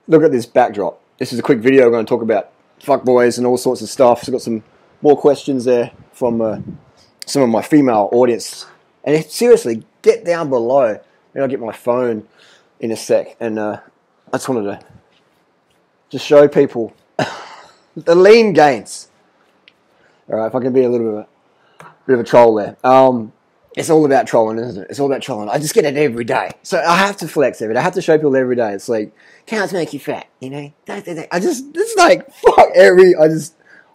look at this backdrop. This is a quick video. I'm going to talk about fuckboys and all sorts of stuff. So I've got some more questions there from some of my female audience. And seriously, get down below. And I'll get my phone in a sec. And I just wanted to just show people the lean gains. All right, if I can be a little bit of a troll there. It's all about trolling, isn't it? It's all about trolling. I just get it every day. So I have to flex every day. I have to show people every day. It's like, counts make you fat, you know? It's like, fuck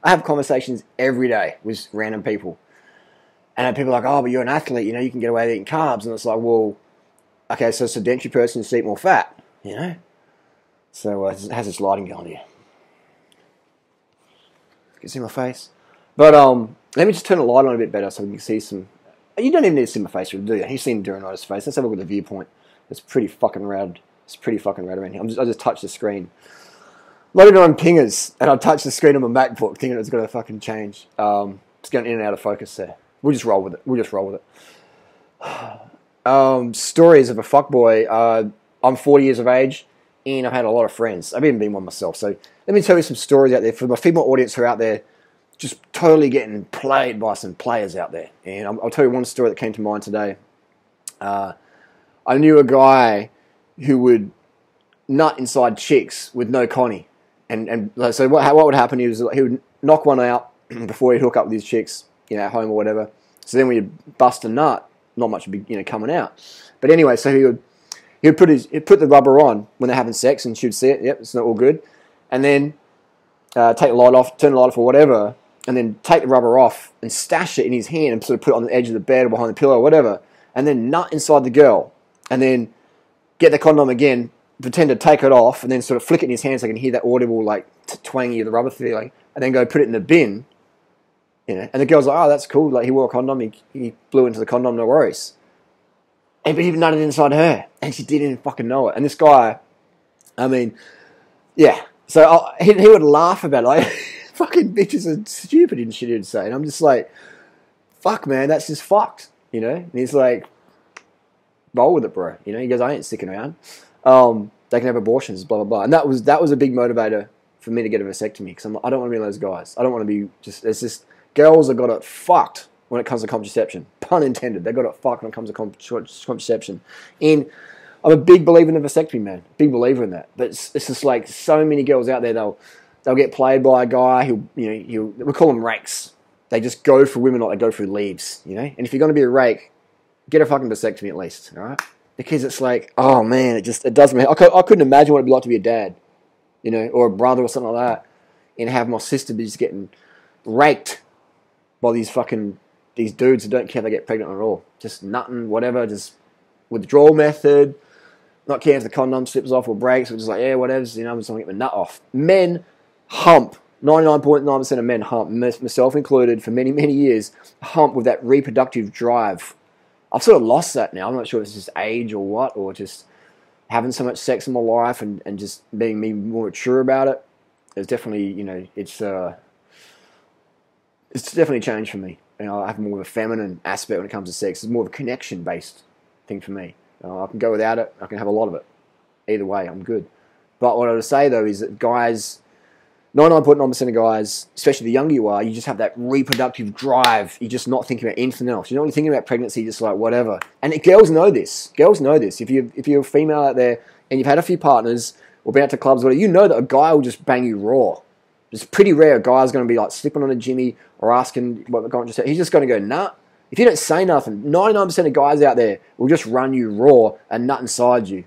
I have conversations every day with random people. And people are like, oh, but you're an athlete, you know, you can get away with eating carbs. And it's like, well, okay, so sedentary persons eat more fat, you know? So it has this lighting going here. You can see my face. But let me just turn the light on a bit better so we can see some... You don't even need to see my face, do you? You've seen durianrider's face. Let's have a look at the viewpoint. It's pretty fucking rad. It's pretty fucking rad around here. I just touched the screen. Loaded on pingers, and I touched the screen on my MacBook, thinking it was going to fucking change. It's going in and out of focus there. We'll just roll with it. Stories of a fuckboy. I'm 40 years of age, and I've had a lot of friends. I've even been one myself. So let me tell you some stories out there for my female audience who are out there just totally getting played by some players out there. And I'll tell you one story that came to mind today. I knew a guy who would nut inside chicks with no connie. And so what would happen is he would knock one out before he'd hook up with his chicks, you know, at home or whatever. So then when you bust a nut, not much would be, you know, coming out. But anyway, so he'd put the rubber on when they're having sex, and she'd see it. Yep, it's not all good. And then take the light off, turn the light off or whatever, and then take the rubber off and stash it in his hand and sort of put it on the edge of the bed or behind the pillow or whatever, and then nut inside the girl, and then get the condom again, pretend to take it off, and then sort of flick it in his hand so I can hear that audible like twanging of the rubber feeling, and then go put it in the bin, you know. And the girl's like, oh, that's cool. Like, he wore a condom, he blew into the condom, no worries. And but he nutted inside her, and she didn't even fucking know it. And this guy, I mean, yeah. So he would laugh about it, like, fucking bitches are stupid and shit, he'd say. And I'm just like, fuck, man, that's just fucked, you know? And he's like, roll with it, bro. You know, he goes, I ain't sticking around. They can have abortions, blah, blah, blah. And that was a big motivator for me to get a vasectomy, because I don't want to be one of those guys. I don't want to be just, it's just, girls have got it fucked when it comes to contraception. Pun intended. They got it fucked when it comes to contraception. And I'm a big believer in a vasectomy, man. Big believer in that. But it's just like so many girls out there, they'll get played by a guy who, you know, we call them rakes. They just go for women like they go through leaves, you know. And if you're going to be a rake, get a fucking vasectomy at least, all right? Because it's like, oh man, it does me. I couldn't imagine what it'd be like to be a dad, you know, or a brother or something like that, and have my sister be just getting raked by these dudes who don't care if they get pregnant at all. Just nutting, whatever, just withdrawal method, not caring if the condom slips off or breaks, or just like, yeah, whatever, you know, I'm just going to get my nut off. Men hump. 99.9% of men hump, myself included, for many, many years, hump with that reproductive drive. I've sort of lost that now. I'm not sure if it's just age or what, or just having so much sex in my life and just being me more mature about it. It's definitely, you know, it's definitely changed for me. You know, I have more of a feminine aspect when it comes to sex. It's more of a connection-based thing for me. I can go without it. I can have a lot of it. Either way, I'm good. But what I would say, though, is that guys, 99.9% of guys, especially the younger you are, you just have that reproductive drive. You're just not thinking about anything else. You're not really thinking about pregnancy, just like whatever. And girls know this. Girls know this. If you're a female out there and you've had a few partners or been out to clubs, whatever, you know that a guy will just bang you raw. It's pretty rare a guy's going to be like slipping on a Jimmy or asking what the guy just said. He's just going to go nut. If you don't say nothing, 99% of guys out there will just run you raw and nut inside you.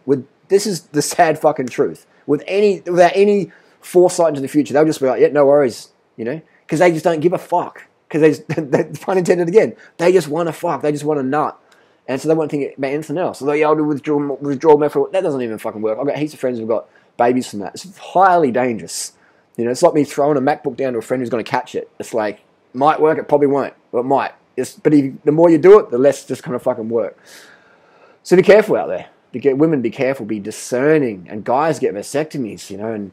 This is the sad fucking truth. Without any foresight into the future, they'll just be like, yeah, no worries, you know, because they just don't give a fuck. Because they pun intended again, they just want to fuck, they just want to nut, and so they won't think about anything else. So yeah, I'll do withdrawal method. That doesn't even fucking work. I've got heaps of friends who've got babies from that. It's highly dangerous. You know, it's like me throwing a MacBook down to a friend who's going to catch it. It's like, might work, it probably won't, but it might. But the more you do it, the less it's just going to fucking work. So be careful out there. Women, be careful, be discerning, and guys get vasectomies, you know, and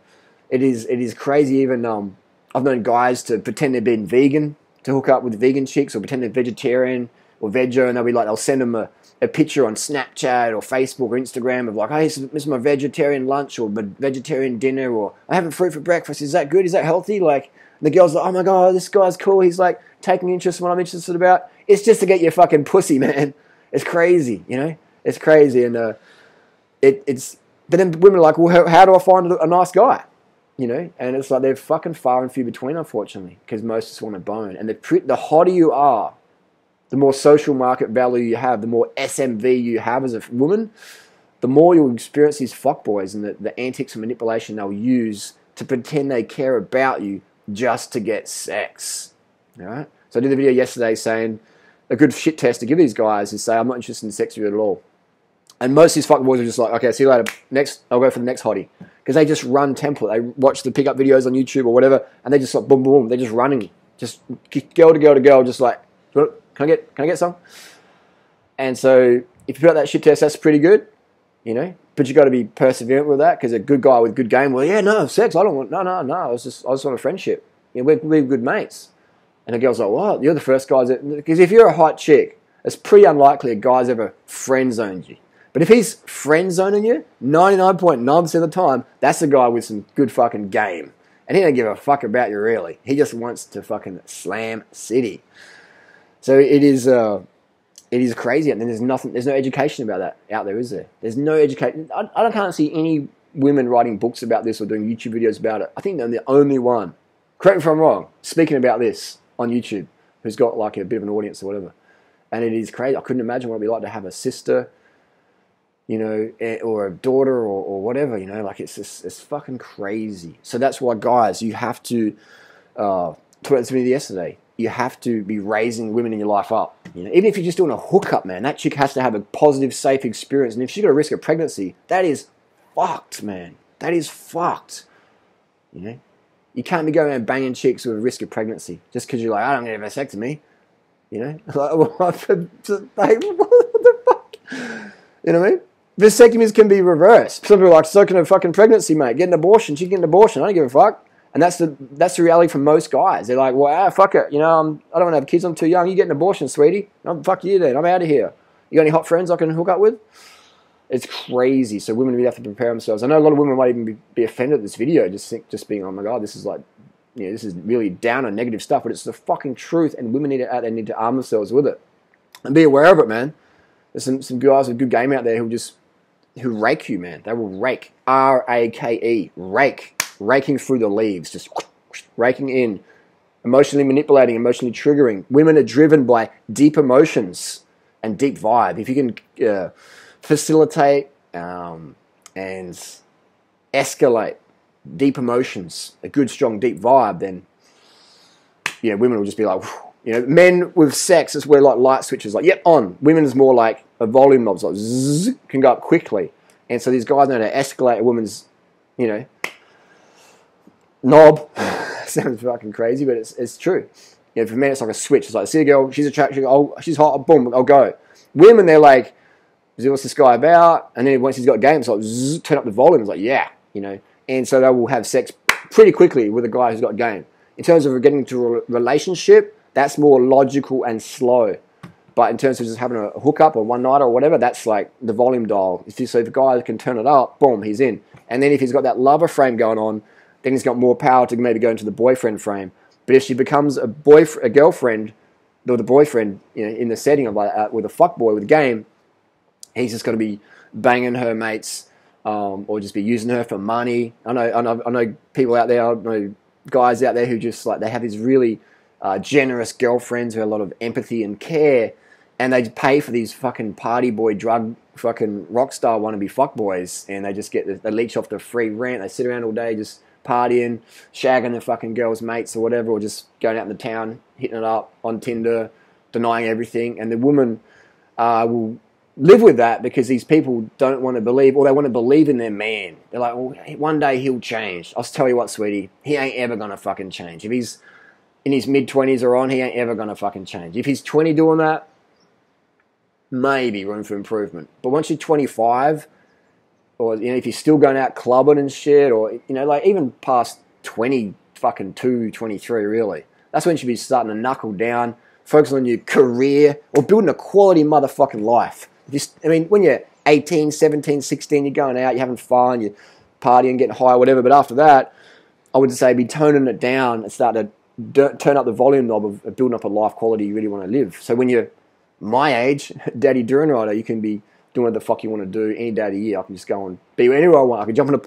it is crazy. Even I've known guys to pretend they've been vegan to hook up with vegan chicks, or pretend they're vegetarian or veggie, and they'll send them a picture on Snapchat or Facebook or Instagram of like, hey, this is my vegetarian lunch or my vegetarian dinner, or I have a fruit for breakfast. Is that good? Is that healthy? Like, the girl's like, oh my God, this guy's cool. He's like taking interest in what I'm interested about. It's just to get your fucking pussy, man. It's crazy, you know? It's crazy. And but then women are like, well, how do I find a nice guy? You know? And it's like they're fucking far and few between, unfortunately, because most just want a bone. And the hotter you are, the more social market value you have, the more SMV you have as a woman, the more you'll experience these fuckboys and the antics and manipulation they'll use to pretend they care about you just to get sex. All right? So I did the video yesterday saying a good shit test to give these guys is say, I'm not interested in sex with you at all. And most of these fuckboys are just like, okay, see you later. Next, I'll go for the next hottie. Because they just run template. They watch the pickup videos on YouTube or whatever, and they just like boom, boom. They're just running, just girl to girl to girl, just like, can I get some? And so if you put out that shit test, that's pretty good, you know. But you got to be perseverant with that, because a good guy with good game, well, yeah, no, sex, I don't want, no. I just want a friendship. You know, we're good mates. And the girl's like, what? You're the first guy. Because if you're a hot chick, it's pretty unlikely a guy's ever friend zoned you. But if he's friend zoning you, 99.9% of the time, that's a guy with some good fucking game. And he don't give a fuck about you, really. He just wants to fucking slam city. So it is crazy. And then there's no education about that out there, is there? There's no education. I can't see any women writing books about this or doing YouTube videos about it. I think they're the only one, correct me if I'm wrong, speaking about this on YouTube, who's got like a bit of an audience or whatever. And it is crazy. I couldn't imagine what it'd be like to have a sister, you know, or a daughter or whatever, you know, like it's fucking crazy. So that's why, guys, you have to, to me yesterday, you have to be raising women in your life up. You know, even if you're just doing a hookup, man, that chick has to have a positive, safe experience. And if she's got a risk of pregnancy, that is fucked, man. That is fucked. You know, you can't be going around banging chicks with a risk of pregnancy just because you're like, I don't get a vasectomy. You know, like, what the fuck? You know what I mean? Vasectomies can be reversed. Some people are like, so can a fucking pregnancy, mate. Get an abortion. She can get an abortion. I don't give a fuck. And that's the reality for most guys. They're like, well, fuck it. You know, I don't want to have kids. I'm too young. You get an abortion, sweetie. Fuck you then. I'm out of here. You got any hot friends I can hook up with? It's crazy. So women really have to prepare themselves. I know a lot of women might even be offended at this video, just being, oh my God, this is like, you know, this is really down on negative stuff, but it's the fucking truth, and women need to arm themselves with it. And be aware of it, man. There's some guys with good game out there who rake you, man. They will rake. R-A-K-E. Rake. Raking through the leaves. Just raking in. Emotionally manipulating, emotionally triggering. Women are driven by deep emotions and deep vibe. If you can facilitate and escalate deep emotions, a good, strong, deep vibe, then, you know, women will just be like, whew. You know, men with sex is where like light switches, like, yep, on. Women is more like a volume knob, like zzz, can go up quickly. And so these guys know how to escalate a woman's, you know, knob. Sounds fucking crazy, but it's true. You know, for men, it's like a switch. It's like, see a girl, she's attractive, oh, she's hot, boom, I'll go. Women, they're like, what's this guy about? And then once he's got game, it's like, zzz, turn up the volume. It's like, yeah, you know. And so they will have sex pretty quickly with a guy who's got game. In terms of getting to a relationship, that's more logical and slow. But in terms of just having a hookup or one night or whatever, that's like the volume dial. So if a guy can turn it up, boom, he's in. And then if he's got that lover frame going on, then he's got more power to maybe go into the boyfriend frame. But if she becomes a girlfriend, or the boyfriend, you know, in the setting of like with a fuckboy with a game, he's just going to be banging her mates, or just be using her for money. I know people out there. I know guys out there who just like they have these really generous girlfriends who have a lot of empathy and care, and they pay for these fucking party boy, drug fucking rock star wannabe fuckboys, and they just they leech off the free rent. They sit around all day just partying, shagging their fucking girls' mates or whatever, or just going out in the town, hitting it up on Tinder, denying everything. And the woman will live with that because these people don't want to believe, or they want to believe in their man. They're like, well, one day he'll change. I'll tell you what, sweetie, he ain't ever going to fucking change. If he's in his mid-20s or on, he ain't ever going to fucking change. If he's 20 doing that, maybe room for improvement. But once you're 25, or, you know, if you're still going out clubbing and shit, or, you know, like even past 20, fucking 23, really, that's when you should be starting to knuckle down, focusing on your career, or building a quality motherfucking life. When you're 18, 17, 16, you're going out, you're having fun, you're partying, getting high, whatever. But after that, I would say be toning it down and start to turn up the volume knob of building up a life quality you really want to live. So when you're my age, daddy durianrider, you can be doing what the fuck you want to do any day of the year. I can just go and be anywhere I want. I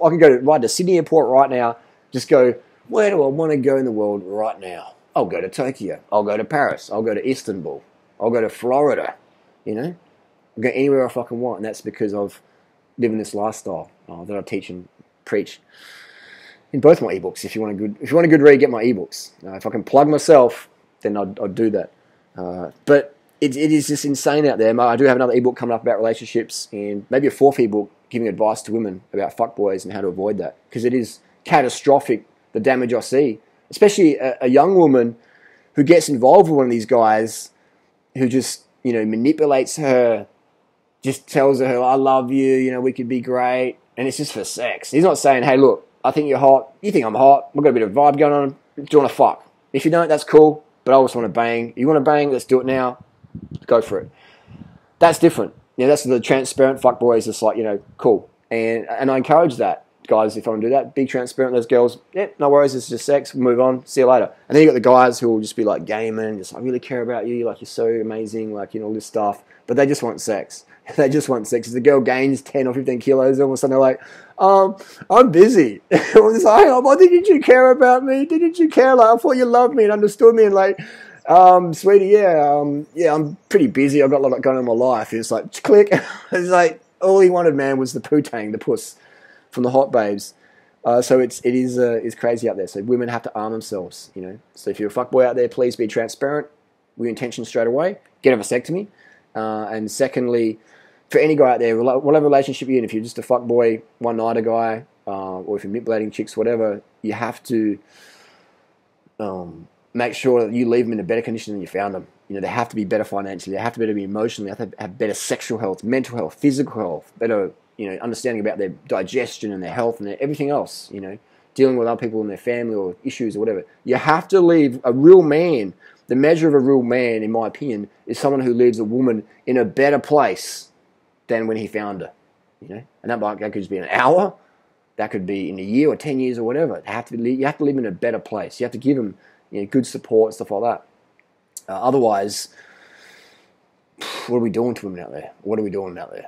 can go ride to Sydney Airport right now. Just go, where do I want to go in the world right now? I'll go to Tokyo. I'll go to Paris. I'll go to Istanbul. I'll go to Florida. I'll go anywhere I fucking want, and that's because of living this lifestyle that I teach and preach in both my ebooks. If you want a good read, get my ebooks. If I can plug myself, then I'd do that. But it is just insane out there. I do have another ebook coming up about relationships, and maybe a fourth ebook giving advice to women about fuckboys and how to avoid that, because it is catastrophic, the damage I see, especially a young woman who gets involved with one of these guys who just manipulates her, just tells her, I love you, we could be great, and it's just for sex. He's not saying, hey, look, I think you're hot, you think I'm hot, we've got a bit of vibe going on, do you want to fuck? If you don't, that's cool, but I just want to bang. You want to bang? Let's do it now. Go for it. That's different. That's the transparent fuckboys. It's like, cool. And I encourage that, guys. If I want to do that, be transparent. Those girls, no worries. It's just sex. We'll move on. See you later. And then you got the guys who will just be like gaming, just I really care about you. Like you're so amazing. Like all this stuff. But they just want sex. They just want sex. If the girl gains 10 or 15 kilos, all of a sudden they're like, I'm busy. It's like, well, didn't you care about me? Didn't you care? Like I thought you loved me and understood me and like. Sweetie, I'm pretty busy. I've got a lot going on in my life. And it's like, click. It's like, all he wanted, man, was the poo-tang, the puss from the hot babes. So it is crazy out there. So women have to arm themselves, So if you're a fuckboy out there, please be transparent with your intentions straight away. Get a vasectomy. And secondly, for any guy out there, whatever relationship you're in, if you're just a fuckboy, one-nighter guy, or if you're manipulating chicks, whatever, you have to make sure that you leave them in a better condition than you found them. They have to be better financially. They have to be emotionally. They have to have better sexual health, mental health, physical health, better, understanding about their digestion and their health and everything else, dealing with other people in their family or issues or whatever. You have to leave a real man. The measure of a real man, in my opinion, is someone who leaves a woman in a better place than when he found her, And that could just be an hour. That could be in a year or 10 years or whatever. You have to live in a better place. You have to give them good support, stuff like that. Otherwise, what are we doing to women out there? What are we doing out there?